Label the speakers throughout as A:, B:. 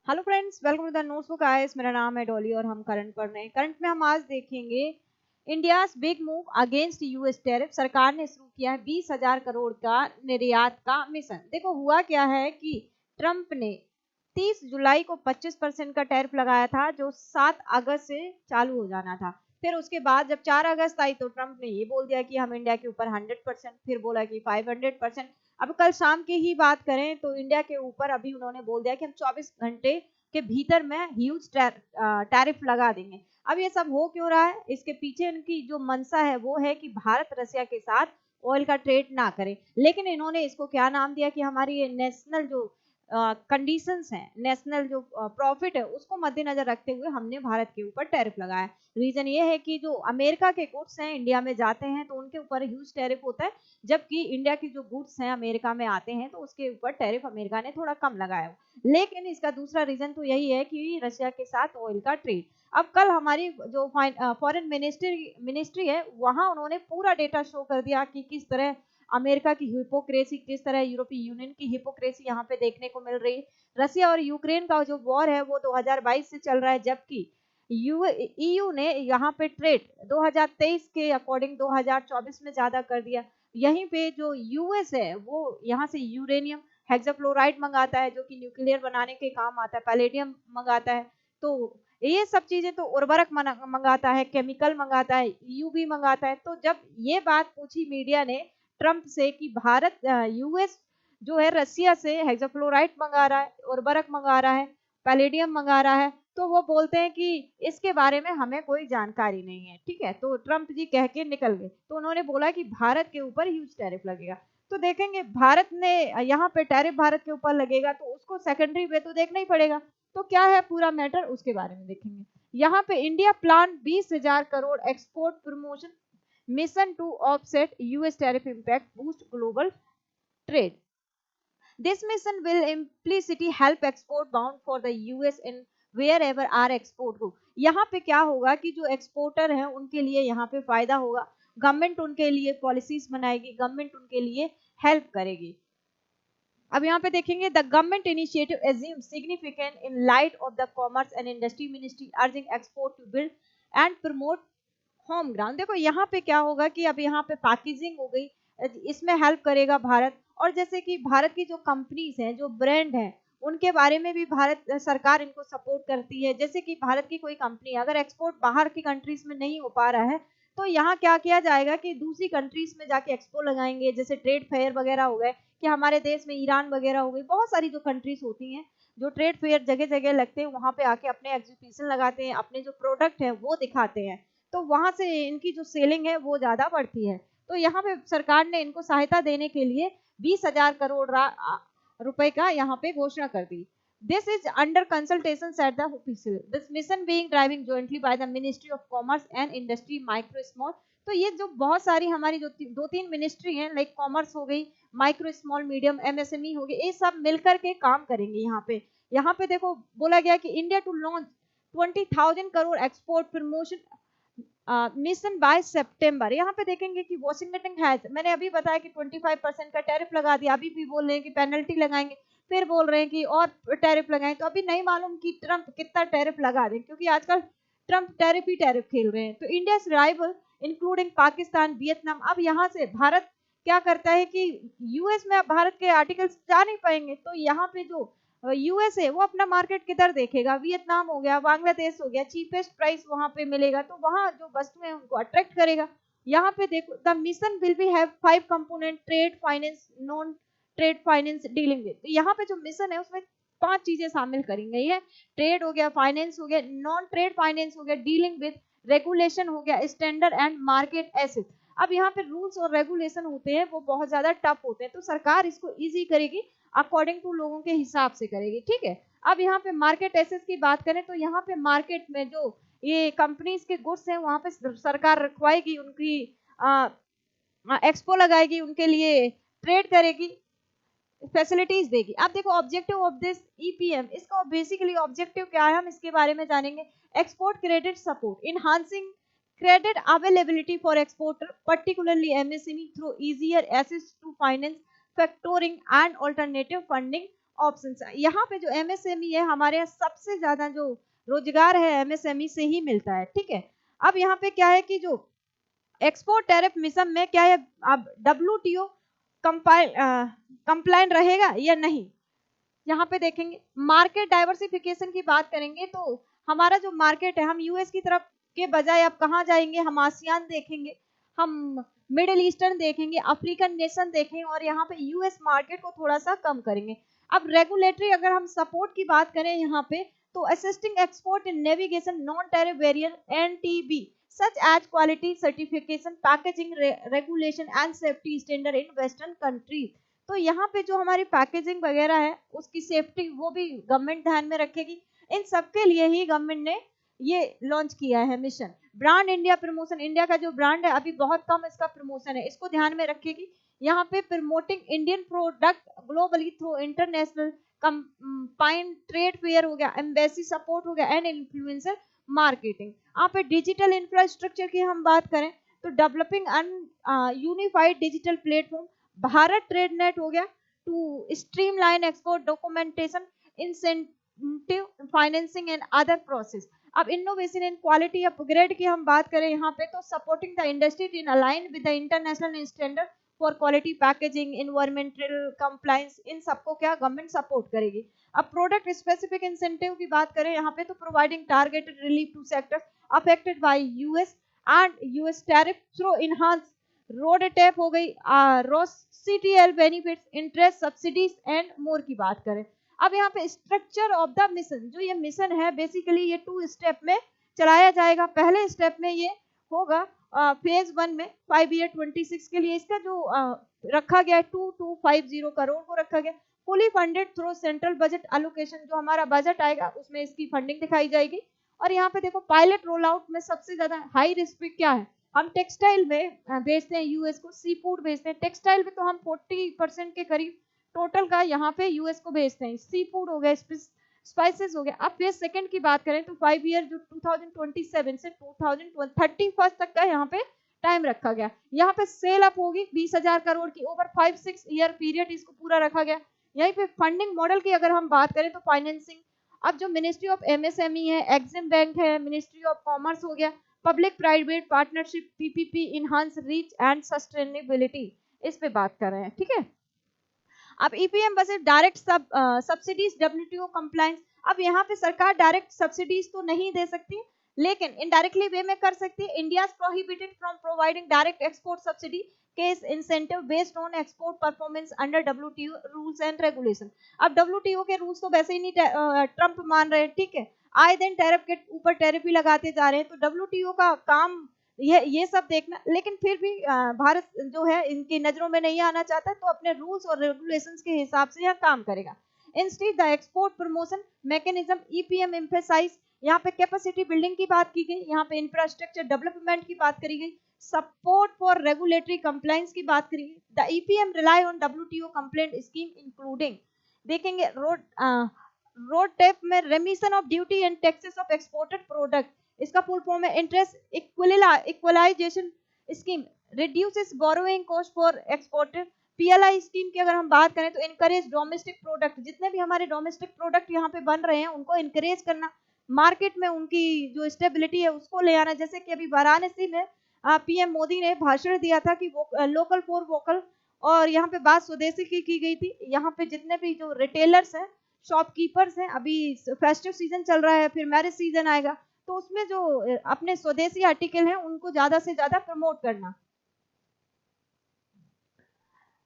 A: Hello friends, welcome to the Notebook IAS. मेरा नाम है डॉली और हम करंट पढ़ रहे हैं। करंट में हम आज देखेंगे India's big move against US tariff. सरकार ने शुरू किया है 20,000 करोड़ का निर्यात का मिशन। देखो हुआ क्या है कि ट्रंप ने 30 जुलाई को 25% का टैरिफ लगाया था, जो 7 अगस्त से चालू हो जाना था। फिर उसके बाद जब 4 अगस्त आई तो ट्रंप ने ये बोल दिया कि हम इंडिया के ऊपर 100%, फिर बोला कि 500%। अब कल शाम की ही बात करें तो इंडिया के ऊपर अभी उन्होंने बोल दिया कि हम 24 घंटे के भीतर में ह्यूज टैरिफ लगा देंगे। अब ये सब हो क्यों रहा है? इसके पीछे उनकी जो मंशा है वो है कि भारत रसिया के साथ ऑयल का ट्रेड ना करे। लेकिन इन्होंने इसको क्या नाम दिया कि हमारी ये नेशनल जो कंडीशंस हैं, नेशनल जो प्रॉफिट है, उसको मद्देनजर रखते हुए हमने भारत के ऊपर टैरिफ लगाया। रीजन ये है कि जो अमेरिका के गुड्स हैं इंडिया में जाते हैं तो उनके ऊपर ह्यूज टैरिफ होता है, जबकि इंडिया की जो गुड्स हैं अमेरिका में आते हैं तो उसके ऊपर टैरिफ अमेरिका ने थोड़ा कम लगाया। लेकिन इसका दूसरा रीजन तो यही है कि रशिया के साथ ऑयल का ट्रेड। अब कल हमारी जो फॉरेन मिनिस्ट्री है वहां उन्होंने पूरा डेटा शो कर दिया कि किस तरह अमेरिका की हिपोक्रेसी, किस तरह यूरोपीय यूनियन की हिपोक्रेसी यहाँ पे देखने को मिल रही है। रसिया और यूक्रेन का जो वॉर है वो 2022 से चल रहा है, जबकि ईयू ने यहाँ पे ट्रेड 2023 के अकॉर्डिंग 2024 में ज्यादा कर दिया। यहीं पे जो यूएस है वो यहाँ से यूरेनियम हेक्साफ्लोराइड मंगाता है, जो कि न्यूक्लियर बनाने के काम आता है। पैलेडियम मंगाता है। तो ये सब चीजें तो उर्वरक मंगाता है, केमिकल मंगाता है, ईयू भी मंगाता है। तो जब ये बात पूछी मीडिया ने ट्रंप से कि भारत यूएस जो है रसिया से हेक्साफ्लोराइड मंगा रहा है, उर्वरक मंगा रहा है, पैलेडियम मंगा रहा है, तो वो बोलते हैं कि इसके बारे में हमें कोई जानकारी नहीं है। ठीक है, तो ट्रंप जी कह के निकल गए। तो उन्होंने बोला कि भारत के ऊपर ह्यूज टैरिफ लगेगा। तो देखेंगे भारत ने यहाँ पे टैरिफ भारत के ऊपर लगेगा तो उसको सेकेंडरी वे तो देखना ही पड़ेगा। तो क्या है पूरा मैटर, उसके बारे में देखेंगे। यहाँ पे India plan 20,000 crore export promotion mission to offset US tariff impact boost global trade. This mission will implicitly help export bound for the US in wherever our export go। यहाँ पे क्या होगा कि जो एक्सपोर्टर हैं उनके लिए यहाँ पे फायदा होगा। गवर्नमेंट उनके लिए पॉलिसीज बनाएगी, गवर्नमेंट उनके लिए हेल्प करेगी। अब यहाँ पे देखेंगे the government initiative assume significant in light of the commerce and industry ministry urging export to build and promote home ground. देखो यहाँ पे क्या होगा कि अब यहाँ पे पैकेजिंग हो गई, इसमें हेल्प करेगा भारत। और जैसे कि भारत की जो कंपनीज हैं, जो ब्रांड हैं, उनके बारे में भी भारत सरकार इनको सपोर्ट करती है। जैसे कि भारत की कोई कंपनी अगर एक्सपोर्ट बाहर की कंट्रीज में नहीं हो पा रहा है तो यहाँ क्या किया जाएगा कि दूसरी कंट्रीज में जाके एक्सपो लगाएंगे। जैसे ट्रेड फेयर वगैरह हो गए कि हमारे देश में ईरान वगैरह हो गई, बहुत सारी जो कंट्रीज होती हैं जो ट्रेड फेयर जगह जगह लगते हैं, वहां पे आके अपने एग्जीबिशन लगाते हैं, अपने जो प्रोडक्ट है वो दिखाते हैं। तो वहां से इनकी जो सेलिंग है वो ज्यादा बढ़ती है। तो यहाँ पे सरकार ने इनको सहायता देने के लिए 20,000 करोड़ रुपए का यहाँ पे घोषणा कर दी। This is under consultation at the official this mission being driving jointly by the ministry of commerce and industry micro small. तो ये जो बहुत सारी हमारी जो दो तीन मिनिस्ट्री हैं, लाइक कॉमर्स हो गई, माइक्रो स्मॉल मीडियम एमएसएमई हो गई, ये सब मिलकर के काम करेंगे। यहाँ पे देखो बोला गया कि India to launch 20,000 crore export promotion mission by September. यहाँ पे देखेंगे कि वॉशिंगटन हैज, मैंने अभी बताया कि 25% का टैरिफ लगा दिया, अभी भी बोल रहे हैं कि पेनल्टी लगाएंगे, फिर बोल रहे हैं कि और टैरिफ लगाएं। तो अभी नहीं मालूम कि ट्रंप कितना टैरिफ लगा दें, क्योंकि आजकल ट्रंप टैरिफ ही टैरिफ खेल रहे हैं। तो India rival including Pakistan, Vietnam. अब यहाँ से भारत क्या करता है कि यूएस में भारत के आर्टिकल्स जा नहीं पाएंगे, तो यहाँ पे जो यूएस है वो अपना मार्केट किधर देखेगा? वियतनाम हो गया, बांग्लादेश हो गया, चीपेस्ट प्राइस वहां पे मिलेगा, तो वहां जो वस्तुएं उनको अट्रैक्ट करेगा। यहाँ पे देखो the mission will be have 5 component: trade finance, non trade finance, dealing with. तो यहाँ पे जो मिशन है उसमें 5 चीजें शामिल करी गई है। ट्रेड हो गया, फाइनेंस हो गया, नॉन ट्रेड फाइनेंस हो गया, डीलिंग विद, रेगुलेशन हो गया, स्टैंडर्ड एंड मार्केट एसेट। अब यहाँ पे रूल्स और रेगुलेशन होते हैं वो बहुत ज्यादा टफ होते हैं, तो सरकार इसको इजी करेगी, अकॉर्डिंग टू लोगों के हिसाब से करेगी। ठीक है, अब यहाँ पे मार्केट एसेस की बात करें तो यहाँ पे मार्केट में जो ये कंपनीज के गुड्स हैं वहां पे सरकार रखवाएगी, उनकी एक्सपो लगाएगी, उनके लिए ट्रेड करेगी, फैसिलिटीज देगी। अब देखो ऑब्जेक्टिव ऑफ दिस ईपीएम, इसका बेसिकली ऑब्जेक्टिव क्या है हम इसके बारे में जानेंगे। Export credit support, enhancing credit availability for exporter, particularly MSME, through easier access to finance, factoring and alternative funding option. यहाँ पे जो एमएसएमई है, हमारे यहाँ सबसे ज्यादा जो रोजगार है एमएसएमई से ही मिलता है, ठीक है। अब यहाँ पे क्या है कि जो एक्सपोर्ट टैरिफ मिशन में क्या है, अब डब्ल्यूटीओ कंप्लायंट रहेगा या नहीं, यहाँ पे देखेंगे। मार्केट डाइवर्सिफिकेशन की बात करेंगे तो हमारा जो मार्केट है, हम यूएस की तरफ के बजाय अब कहाँ जाएंगे, हम आसियान देखेंगे, हम मिडिल ईस्टर्न देखेंगे, अफ्रीकन नेशन देखेंगे, और यहाँ पे यूएस मार्केट को थोड़ा सा कम करेंगे। अब रेगुलेटरी अगर हम सपोर्ट की बात करें यहाँ पे, तो assisting export in navigation non tariff barrier NTB such as quality certification, packaging regulation and safety standard in western countries। तो यहाँ पे जो हमारी पैकेजिंग वगैरह है उसकी सेफ्टी वो भी गवर्नमेंट ध्यान में रखेगी। इन सबके लिए ही गवर्नमेंट ने ये लॉन्च किया है mission. Brand India promotion, India का जो ब्रांड है अभी बहुत कम इसका प्रमोशन है, इसको ध्यान में रखेगी। यहाँ पे promoting Indian product globally through international combined trade fair हो गया, एम्बेसी सपोर्ट हो गया, एंड इन्फ्लुएंसर मार्केटिंग। यहाँ पे डिजिटल इंफ्रास्ट्रक्चर की हम बात करें तो developing unified digital platform, Bharat trade net हो गया to streamline export documentation, incentive financing and other process. अब इनोवेशन एंड क्वालिटी अपग्रेड की हम बात करें यहाँ पे तो supporting the industry in align with the international standard for quality packaging, environmental compliance, इन सबको क्या गवर्नमेंट सपोर्ट करेगी। अब प्रोडक्ट स्पेसिफिक इंसेंटिव की बात करें यहाँ पे तो providing targeted relief to sectors affected by US and US tariff through enhance road tap हो गई, CTL benefits, interest subsidies and more की बात करें। अब यहाँ पे स्ट्रक्चर ऑफ द मिशन, जो ये मिशन है बेसिकली ये 2 स्टेप में चलाया जाएगा। पहले स्टेप में ये होगा फेज 1 में 5 ईयर 26 के लिए, इसका जो रखा गया 2250 करोड़ को रखा गया, fully funded through central budget allocation, जो हमारा बजट आएगा उसमें इसकी फंडिंग दिखाई जाएगी। और यहाँ पे देखो पायलट रोल आउट में सबसे ज्यादा हाई रिस्क क्या है, हम टेक्सटाइल में बेचते हैं यूएस को, सी फूड बेचते हैं, टेक्सटाइल में तो हम 40% के करीब टोटल का यहाँ पे यूएस को बेचते हैं, सी फूड हो गया, स्पाइसेस हो गया। अब फेज सेकंड की बात करें तो 5 ईयर जो 2027 से 2031 तक का यहाँ पे टाइम रखा गया। यहाँ पे सेल अप होगी 20,000 करोड़ की ओवर 5-6 ईयर पीरियड, इसको पूरा रखा गया। यहीं पे फंडिंग मॉडल की अगर हम बात करें तो फाइनेंसिंग, अब जो मिनिस्ट्री ऑफ एमएसएमई है, एग्जिम बैंक है, मिनिस्ट्री ऑफ कॉमर्स हो गया, public private partnership PPP, enhance reach and sustainability, इस पे बात कर रहे हैं, ठीक है। अब ईपीएम बस डायरेक्ट सब्सिडीज डब्ल्यूटीओ कंप्लायंस, अब यहाँ पे सरकार डायरेक्ट सब्सिडीज तो नहीं दे सकती लेकिन इनडायरेक्टली वे में कर सकती है। India is prohibited from providing direct export subsidy case incentive based on export performance under WTO rules and regulation. अब डब्ल्यूटीओ के रूल्स तो वैसे ही नहीं ट्रम्प मान रहे हैं, ठीक है, आए दिन टैरिफ के ऊपर टैरिफ ही लगाते जा रहे हैं, तो डब्ल्यूटीओ का काम ये सब देखना, लेकिन फिर भी भारत जो है इनकी नजरों में नहीं आना चाहता, तो अपने रूल्स और रेगुलेशंस के हिसाब से यह काम करेगा। Instead the export promotion mechanism EPM emphasise, यहाँ पे कैपेसिटी बिल्डिंग की बात की गई, यहाँ पे इंफ्रास्ट्रक्चर डेवलपमेंट की बात करी गई, सपोर्ट फॉर रेगुलेटरी कंप्लायंस की बात करी गई। The EPM rely on WTO compliant scheme including, देखेंगे रोड टैप में remission of duty and taxes of exported product, इसका फुल फॉर्म है interest equalisation scheme, reduces borrowing cost for exported. PLI scheme की अगर हम बात करें तो इनकरेज डोमेस्टिक प्रोडक्ट, जितने भी हमारे डोमेस्टिक प्रोडक्ट यहाँ पे बन रहे हैं उनको इनकरेज करना, मार्केट में उनकी जो स्टेबिलिटी है उसको ले आना। जैसे कि अभी वाराणसी में पीएम मोदी ने भाषण दिया था कि लोकल फॉर वोकल, और यहाँ पे बात स्वदेशी की गई थी। यहाँ पे जितने भी जो रिटेलर्स हैं, शॉपकीपर्स हैं, अभी फेस्टिव सीजन चल रहा है, फिर मैरिज सीजन आएगा, तो उसमें जो अपने स्वदेशी आर्टिकल हैं उनको ज्यादा से ज्यादा प्रमोट करना।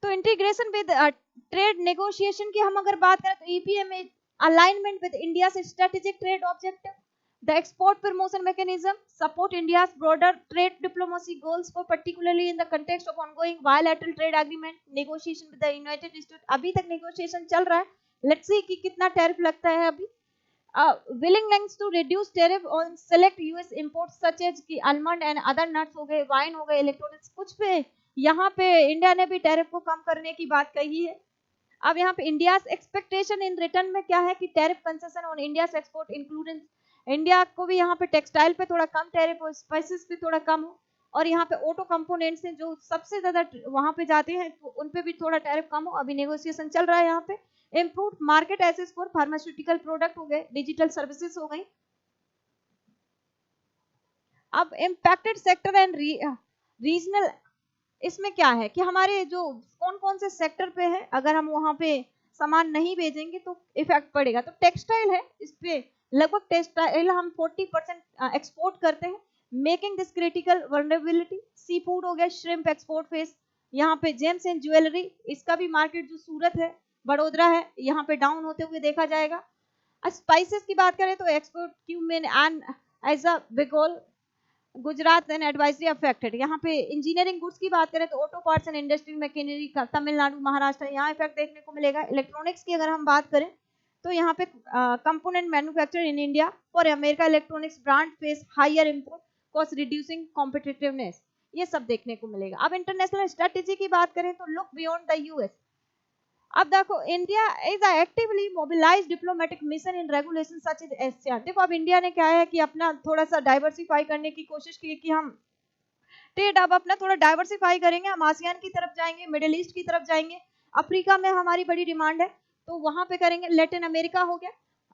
A: तो इंटीग्रेशन विद ट्रेड नेगोशिएशन की हम अगर बात करें तो EPM alignment with India's strategic trade objective. The export promotion mechanism support India's broader trade diplomacy goals, for particularly in the context of ongoing bilateral trade agreement negotiation with the United States. अभी तक negotiation चल रहा है, let's see कि कितना tariff लगता है अभी। willingness to reduce tariff on select US imports such as कि almond and other nuts हो गए, वाइन हो गए, इलेक्ट्रॉनिक्स, कुछ पे यहाँ पे इंडिया ने भी टैरिफ को कम करने की बात कही है। अब यहाँ पे इंडियाज एक्सपेक्टेशन इन रिटर्न में क्या है कि tariff concession on India's export including, India को भी यहाँ पे टेक्सटाइल पे थोड़ा कम टैरिफ हो, स्पाइसेस पे थोड़ा कम हो, और यहाँ पे ऑटो कंपोनेंट्स हैं जो सबसे ज्यादा वहां पे जाते हैं तो उन पे भी थोड़ा टैरिफ कम हो। अभी नेगोशिएशन चल रहा है यहाँ पे। Improve market access for pharmaceutical product हो गए, डिजिटल सर्विसेज हो गई। अब इम्पैक्टेड सेक्टर एंड रीजनल, इसमें क्या है कि हमारे जो कौन कौन से सेक्टर पे है, अगर हम वहां पे सामान नहीं भेजेंगे तो इफेक्ट पड़ेगा। तो टेक्सटाइल है, इस पे लगभग टेक्सटाइल हम 40% एक्सपोर्ट करते हैं, making this critical vulnerability. Seafood हो गया, श्रिम्प एक्सपोर्ट फेस, यहाँ पे जेम्स एंड ज्वेलरी, इसका भी मार्केट जो सूरत है, बड़ोदरा है, यहाँ पे डाउन होते हुए देखा जाएगा। स्पाइसेस की बात करें तो export cumin and isabgol, Gujarat and advisory affected. यहाँ पे इंजीनियरिंग गुड्स की बात करें तो auto parts and industry machinery का तमिलनाडु, महाराष्ट्र, यहाँ इफेक्ट देखने को मिलेगा। इलेक्ट्रॉनिक्स की अगर हम बात करें तो यहाँ पे component manufacture in India for America electronics brand face higher import cost reducing competitiveness, ये सब देखने को मिलेगा। अब इंटरनेशनल स्ट्रेटेजी की बात करें तो लुक बियॉन्ड द यूएस। अब देखो India is actively mobilise diplomatic mission in regulation such as Asia. देखो अब इंडिया ने क्या है कि अपना थोड़ा सा डाइवर्सिफाई करने की कोशिश की कि हम ट्रेड अब अपना थोड़ा डाइवर्सिफाई करेंगे, हम आसियान की तरफ जाएंगे, मिडिल ईस्ट की तरफ जाएंगे, अफ्रीका में हमारी बड़ी डिमांड है तो वहां पे करेंगे, लेटिन अमेरिका हो गया,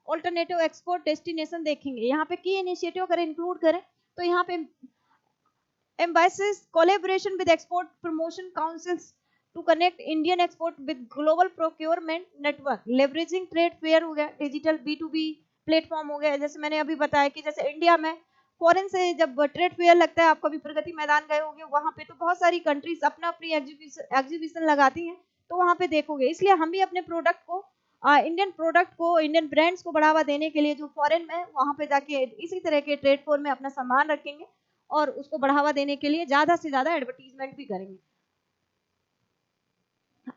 A: ऑल्टरनेटिव एक्सपोर्ट डेस्टिनेशन देखेंगे। यहाँ पे की इनिशिएटिव अगर इंक्लूड करें तो यहाँ पे embassies collaboration with export promotion councils to connect Indian export with global procurement network, leveraging trade fair हो गया, डिजिटल B2B प्लेटफॉर्म हो गया। जैसे मैंने अभी बताया कि जैसे इंडिया में फॉरेन से जब ट्रेड फेयर लगता है, आप कभी प्रगति मैदान गए होंगे, वहां पे तो बहुत सारी कंट्रीज अपना अपनी एग्जीबिशन लगाती हैं, तो वहां पे देखोगे। इसलिए हम भी अपने प्रोडक्ट को इंडियन प्रोडक्ट को, इंडियन ब्रांड्स को बढ़ावा देने के लिए जो फॉरेन में वहां पे जाके इसी तरह के ट्रेड फेयर में अपना सामान रखेंगे और उसको बढ़ावा देने के लिए ज्यादा से ज्यादा एडवर्टीजमेंट भी करेंगे।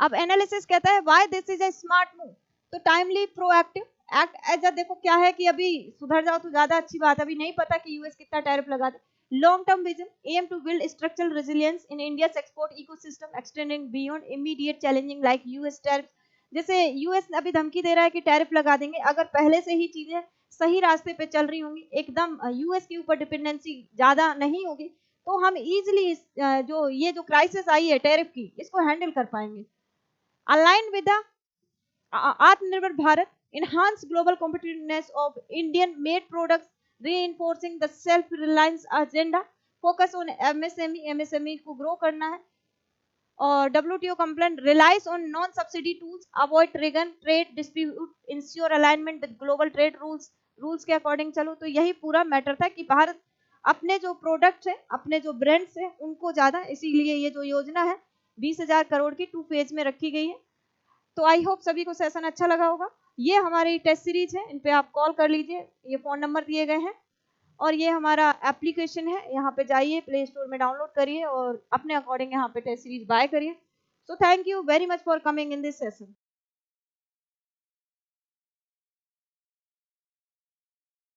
A: अब एनालिसिस कहता है why this is a smart move, तो timely proactive act as a, देखो क्या है कि अभी सुधर जाओ तो ज्यादा अच्छी बात है, अभी नहीं पता कि यूएस कितना टैरिफ लगा दे। Long term vision aim to build structural resilience in India's export ecosystem extending beyond immediate challenging like US tariff. जैसे यूएस अभी धमकी दे रहा है कि टैरिफ लगा देंगे, अगर पहले से ही चीजें सही रास्ते पे चल रही होंगी, एकदम यूएस के ऊपर डिपेंडेंसी ज्यादा नहीं होगी, तो हम इजिली जो ये जो क्राइसिस आई है टैरिफ की, इसको हैंडल कर पाएंगे। Aligned with the Atmanirbhar Bharat, enhance global competitiveness of Indian-made products, reinforcing the self-reliance agenda, focus on MSME को grow करना है, और WTO compliant relies on non-subsidy tools, avoid trade dispute, ensure alignment with global trade rules के according चलो। तो यही पूरा matter था कि भारत अपने जो प्रोडक्ट्स हैं, अपने जो ब्रांड्स हैं, उनको ज्यादा, इसीलिए ये जो योजना है 20,000 करोड़ की 2 फेज में रखी गई है। तो आई होप सभी को सेशन अच्छा लगा होगा। ये हमारी टेस्ट सीरीज है, इन पे आप कॉल कर लीजिए, ये फोन नंबर दिए गए हैं, और ये हमारा एप्लीकेशन है, यहाँ पे जाइए प्ले स्टोर में डाउनलोड करिए और अपने अकॉर्डिंग यहाँ पे टेस्ट सीरीज बाय करिए। So thank you very much for coming in this session.